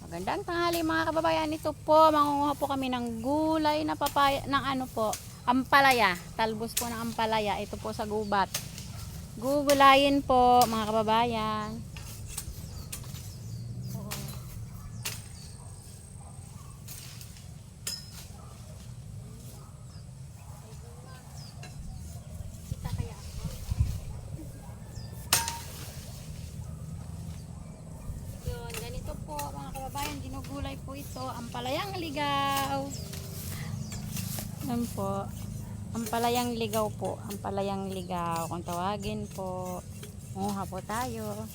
Magandang tanghali mga kababayan. Ito po, mangunguha po kami ng gulay na papaya, ng ano po, ampalaya. Talbos po ng ampalaya. Ito po sa gubat. Gugulayin po mga kababayan. Kita kaya ako? Yun, ganito po mga kababayan. Ginugulay po ito. Ampalayang ligaw. Yan po. Ampalayang ligaw po. Ampalayang ligaw. Kung tawagin po. Manguha po tayo.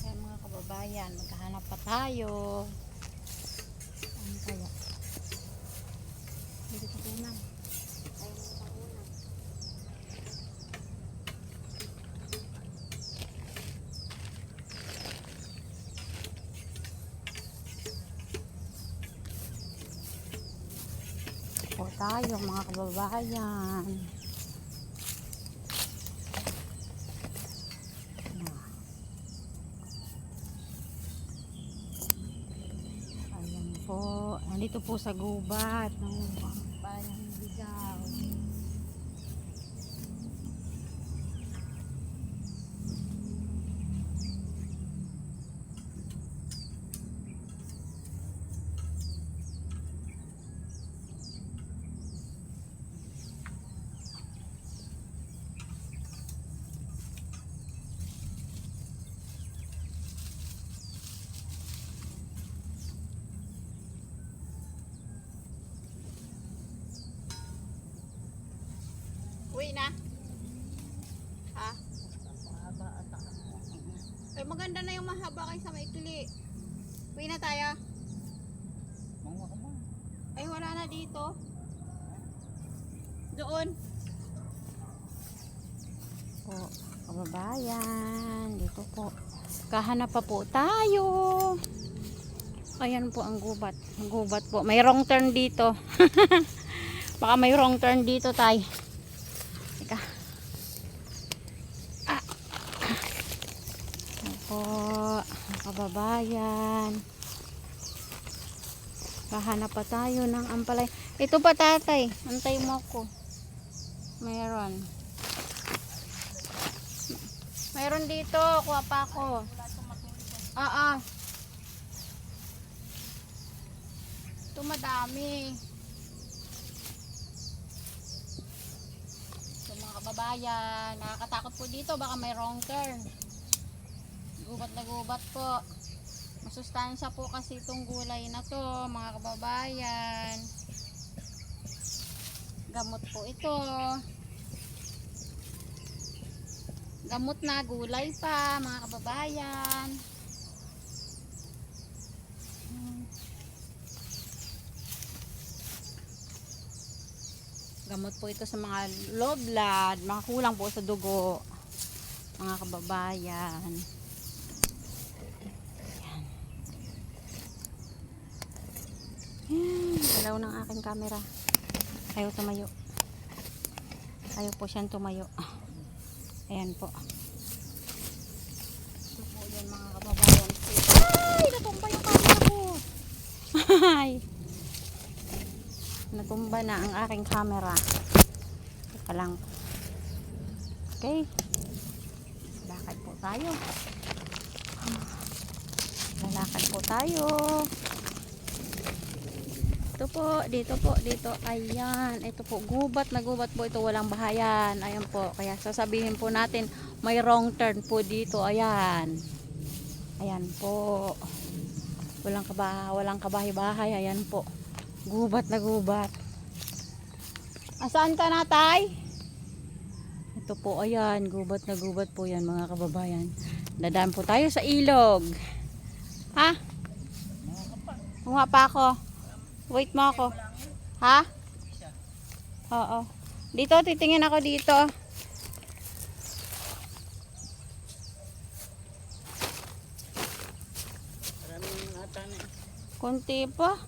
Ayan mga kababayan, maghahanap pa tayo. Ano kaya? Dito sa unang. Tayo muna sa unang. O tayo mga kababayan. Ayan po. Nandito po sa gubat ng bayang ligaw. Uwi na? Ha? Eh, maganda na yung mahaba kaysa maikli. Uwi na tayo. Ay, wala na dito. Doon. Po, kababayan. Dito po. Kahanap pa po tayo. Ayan po ang gubat. Ang gubat po. May wrong turn dito. Baka may wrong turn dito tayo. Teka. Ah. Opo, kababayan. Kahanap pa tayo ng ampalay. Ito pa tatay. Antay mo ako. Meron. Meron dito. Kuha pa ako. Ito madami. So mga kababayan, nakakatakot po dito. Baka may wrong turn. Gubat na gubat po. Masustansya po kasi itong gulay na to, mga kababayan. Gamot po ito. Gamot na gulay pa, mga kababayan. Gamot po ito sa mga low blood, mga kulang po sa dugo, mga kababayan. Yan. ilaw ng aking camera. Ayaw tumayo. Ayaw po siyang tumayo. Ayan po. Ito po yan mga kababayan. Ay! Natumba yung camera ko. Ay! Natumba na ang aking camera. Teka lang. Okay. Lalakad po tayo. Lalakad po tayo. Ito po, dito. Ayan, ito po, gubat na gubat po ito, walang bahayan. Ayan po, kaya sasabihin po natin, may wrong turn po dito. Ayan. Ayan po. Walang kabahay-bahay. Ayan po. Gubat na gubat. Asaan ka na, tay? Ito po, ayan, gubat na gubat po yan mga kababayan. Dadaan po tayo sa ilog. Ha? Kumuha pa ako. Wait mo ako. Ha? Oo. Dito, titingin ako dito. Kunti pa.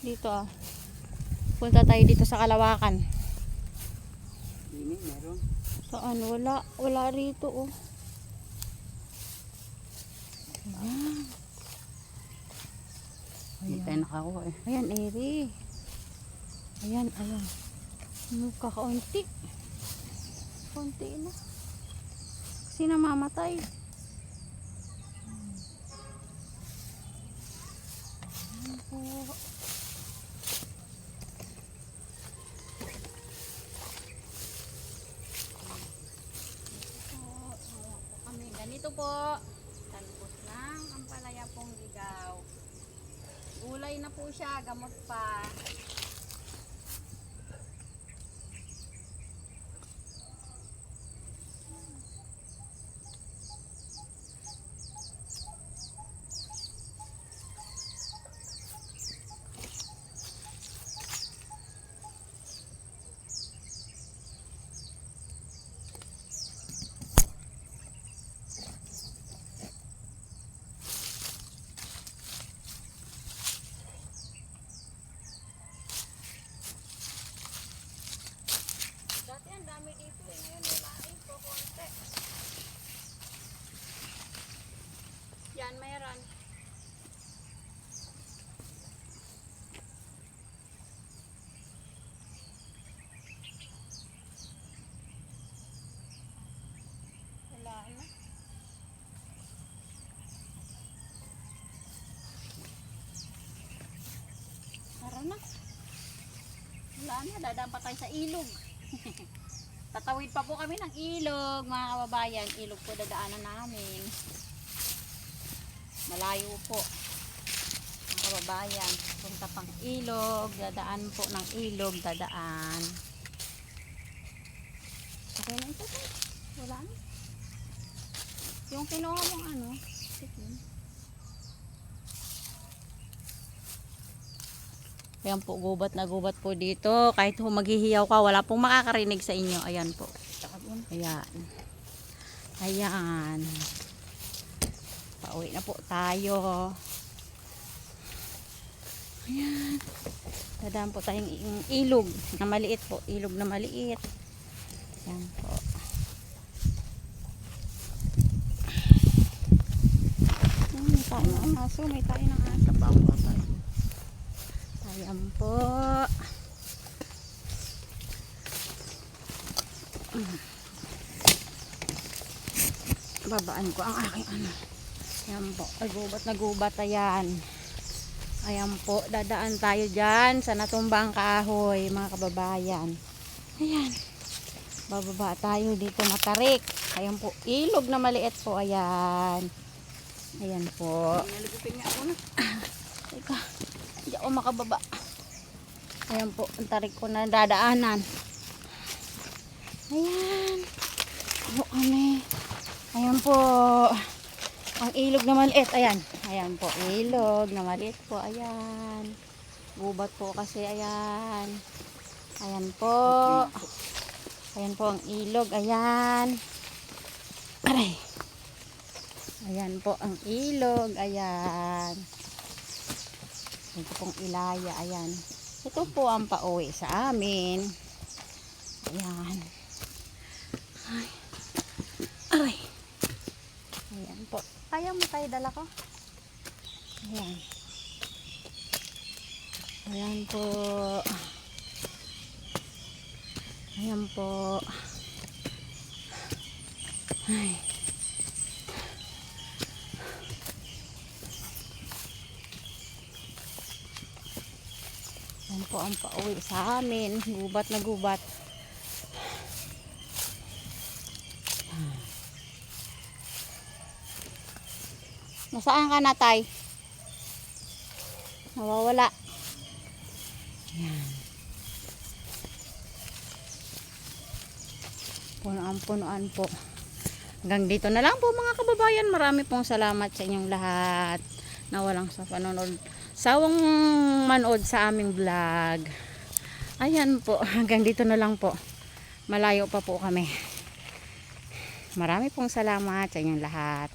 Dito ah. Punta tayo dito sa Kalawakan. Ini meron. Saan? Wala rito oh. Ayan. Hindi tayo nakakuha eh. Ayan, eri. Ayan. Kakaunti. Kunti na. Kasi namamatay. Ayan po. Ganito po. Talbos ng ampalaya pong ligaw. Gulay na po siya, gamot pa. Dati ang dami dito eh, ngayon wala eh, konti. Yan, mayroon. Wala na. Tara na. Wala na, dadaan pa tayo sa ilog. Tatawid pa po kami ng ilog, mga kababayan. Ilog po dadaanan namin. Malayo po, mga kababayan. Punta pang ilog, dadaan po ng ilog, dadaan. Okay na ito po. Wala na. Yung kinuha mong ano, sige. Ayan po, gubat na gubat po dito. Kahit maghihiyaw ka, wala pong makakarinig sa inyo. Ayan po. Ayan. Ayan. Pauwi na po tayo. Ayan. Dadaan po tayong ilog na maliit po. Ilog na maliit. Ayan po. May tayo ng aso. May tayo ng aso. Ayan po. Babaan ko ang aking ano. Ayan po. Ay, gubat na gubat. Ayan. Ayan po. Dadaan tayo dyan sa natumbang kahoy, mga kababayan. Ayan. Bababa tayo dito matarik. Ayan po. Ilog na maliit po. Ayan. Ayan po. Naligupin nga ako na. Teka. Hindi ako makababa. Ayan po, ang tarik ko na dadaanan. Ayan. O, ayan po. Ang ilog na maliit. Ayan. Ayan po, ilog na maliit po. Ayan. Gubat po kasi. Ayan. Ayan po. Ayan po ang ilog. Ayan. Aray. Ayan po ang ilog. Ayan. Ito pong Ilaya, ayan. Ito po ang pauwi sa amin. Ayan. Ay. Aray. Ayan po. Kaya mo tayo dala ko? Ayan. Ayan po. Ayan po. Ay. Ayan po ang pauwi sa amin. Gubat na gubat. Nasaan ka na, Tay? Nawawala. Ayan. Punuan po. Hanggang dito na lang po mga kababayan. Marami pong salamat sa inyong lahat na walang sa panonood. Sawang manood sa aming vlog. Ayan po. Hanggang dito na lang po. Malayo pa po kami. Marami pong salamat sa inyong lahat.